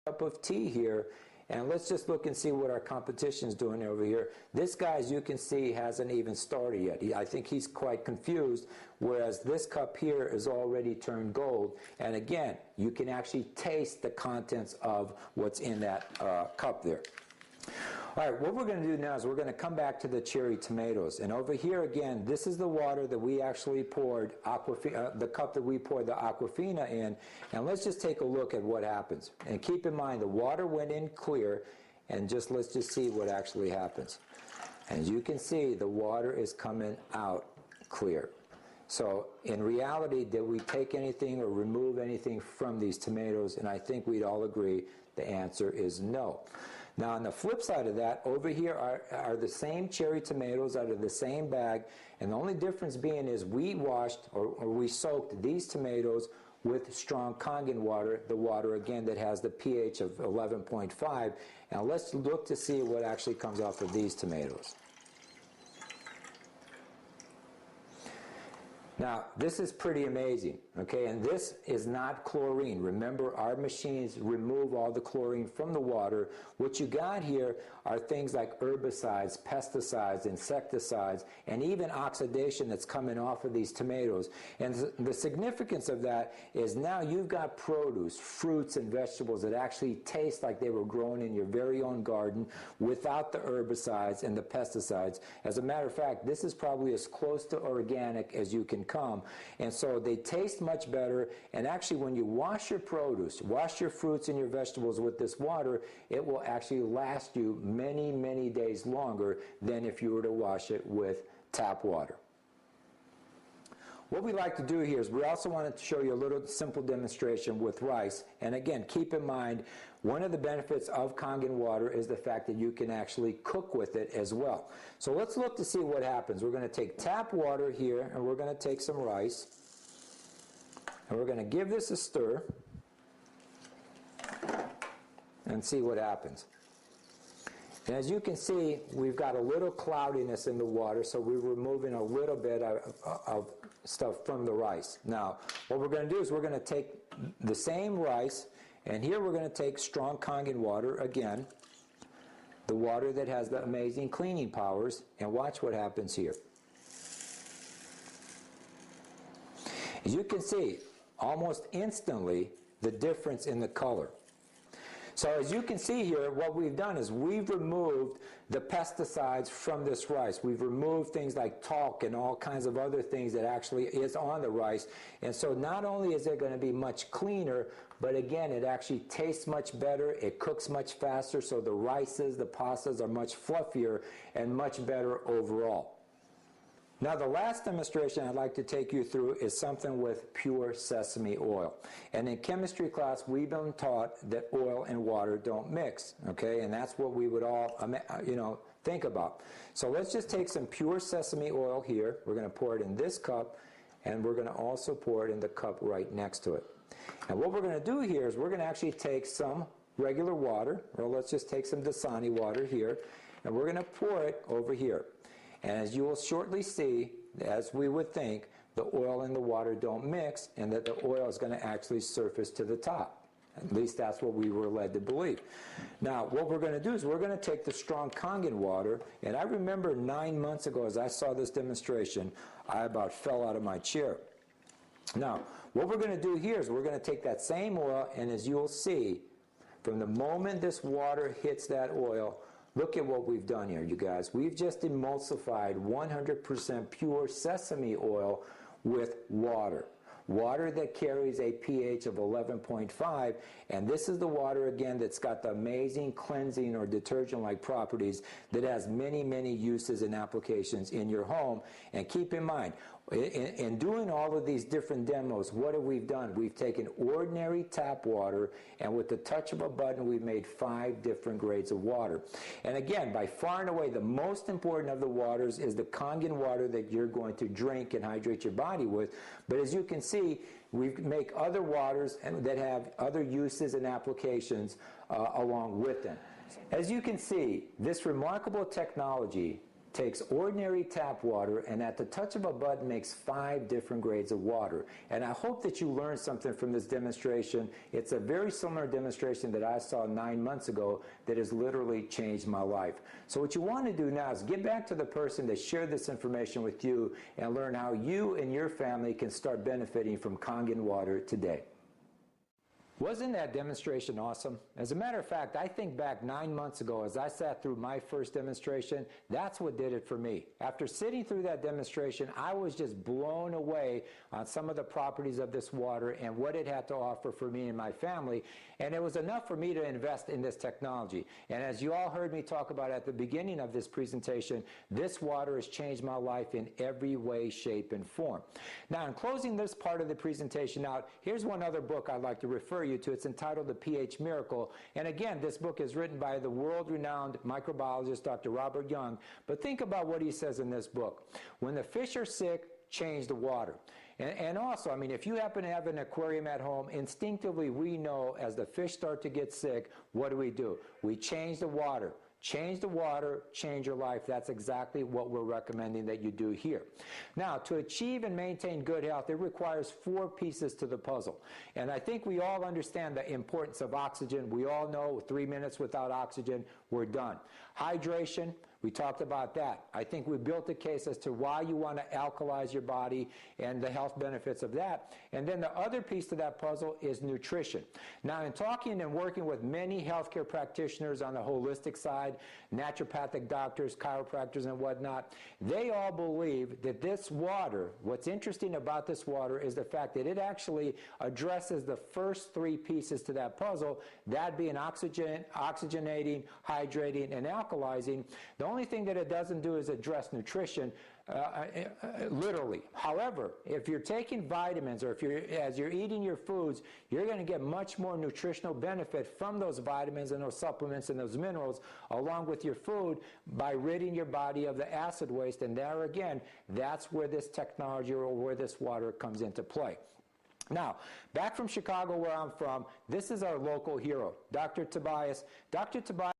cup of tea here, and let's just look and see what our competition is doing over here. This guy, as you can see, hasn't even started yet. I think he's quite confused, whereas this cup here is already turned gold. And again, you can actually taste the contents of what's in that cup there. All right, what we're going to do now is we're going to come back to the cherry tomatoes. And over here again, this is the water that we actually poured, the cup that we poured the Aquafina in. And let's just take a look at what happens. And keep in mind, the water went in clear, and let's just see what actually happens. As you can see, the water is coming out clear. So in reality, did we take anything or remove anything from these tomatoes? And I think we'd all agree the answer is no. Now on the flip side of that, over here are the same cherry tomatoes out of the same bag, and the only difference being is we washed or we soaked these tomatoes with strong Kangen water, the water again that has the pH of 11.5. Now let's look to see what actually comes off of these tomatoes. Now, this is pretty amazing, okay, and this is not chlorine. Remember, our machines remove all the chlorine from the water. What you got here are things like herbicides, pesticides, insecticides, and even oxidation that's coming off of these tomatoes. And the significance of that is now you've got produce, fruits, and vegetables that actually taste like they were grown in your very own garden without the herbicides and the pesticides. As a matter of fact, this is probably as close to organic as you can come, and so they taste much better. And actually, when you wash your produce, wash your fruits and your vegetables with this water, it will actually last you many, many days longer than if you were to wash it with tap water. What we like to do here is we also wanted to show you a little simple demonstration with rice. And again, keep in mind, one of the benefits of Kangen water is the fact that you can actually cook with it as well. So let's look to see what happens. We're going to take tap water here, and we're going to take some rice, and we're going to give this a stir and see what happens. And as you can see, we've got a little cloudiness in the water, so we're removing a little bit of stuff from the rice. Now, what we're going to do is we're going to take the same rice, and here we're going to take strong Kangen water again, the water that has the amazing cleaning powers, and watch what happens here. As you can see, almost instantly, the difference in the color. So as you can see here, what we've done is we've removed the pesticides from this rice. We've removed things like talc and all kinds of other things that actually is on the rice. And so not only is it going to be much cleaner, but again, it actually tastes much better. It cooks much faster, so the rices, the pastas are much fluffier and much better overall. Now the last demonstration I'd like to take you through is something with pure sesame oil. And in chemistry class, we've been taught that oil and water don't mix, okay? And that's what we would all, think about. So let's just take some pure sesame oil here. We're going to pour it in this cup, and we're going to also pour it in the cup right next to it. And what we're going to do here is we're going to actually take some regular water, or let's just take some Dasani water here, and we're going to pour it over here. And as you will shortly see, as we would think, the oil and the water don't mix, and that the oil is going to actually surface to the top. At least that's what we were led to believe. Now, what we're going to do is we're going to take the strong Kangen water, and I remember 9 months ago as I saw this demonstration, I about fell out of my chair. Now, what we're going to do here is we're going to take that same oil, and as you'll see, from the moment this water hits that oil, look at what we've done here, you guys. We've just emulsified 100% pure sesame oil with water. Water that carries a pH of 11.5, and this is the water again that's got the amazing cleansing or detergent-like properties that has many, many uses and applications in your home. And keep in mind, in doing all of these different demos, what have we done? We've taken ordinary tap water, and with the touch of a button, we've made 5 different grades of water. And again, by far and away, the most important of the waters is the Kangen water that you're going to drink and hydrate your body with. But as you can see, we make other waters that have other uses and applications along with them. As you can see, this remarkable technology takes ordinary tap water and at the touch of a button makes 5 different grades of water. And I hope that you learned something from this demonstration. It's a very similar demonstration that I saw 9 months ago that has literally changed my life. So what you want to do now is get back to the person that shared this information with you and learn how you and your family can start benefiting from Kangen water today. Wasn't that demonstration awesome? As a matter of fact, I think back 9 months ago as I sat through my first demonstration, that's what did it for me. After sitting through that demonstration, I was just blown away on some of the properties of this water and what it had to offer for me and my family. And it was enough for me to invest in this technology. And as you all heard me talk about at the beginning of this presentation, this water has changed my life in every way, shape, and form. Now, in closing this part of the presentation out, here's one other book I'd like to refer you to. It's entitled The pH Miracle. And again, this book is written by the world-renowned microbiologist Dr. Robert Young. But think about what he says in this book. When the fish are sick, change the water. And also, I mean, if you happen to have an aquarium at home, instinctively we know as the fish start to get sick, what do? We change the water. Change the water, change your life. That's exactly what we're recommending that you do here. Now, to achieve and maintain good health, it requires 4 pieces to the puzzle. And I think we all understand the importance of oxygen. We all know 3 minutes without oxygen, we're done. Hydration, we talked about that. I think we built a case as to why you want to alkalize your body and the health benefits of that. And then the other piece to that puzzle is nutrition. Now, in talking and working with many healthcare practitioners on the holistic side, naturopathic doctors, chiropractors, and whatnot, they all believe that this water, what's interesting about this water is the fact that it actually addresses the first 3 pieces to that puzzle, that being oxygenating, hydrating, and alkalizing. The only thing that it doesn't do is address nutrition, literally. However, if you're taking vitamins or as you're eating your foods, you're going to get much more nutritional benefit from those vitamins and those supplements and those minerals along with your food by ridding your body of the acid waste. And there again, that's where this technology or where this water comes into play. Now, back from Chicago where I'm from, this is our local hero, Dr. Tobias. Dr. Tobias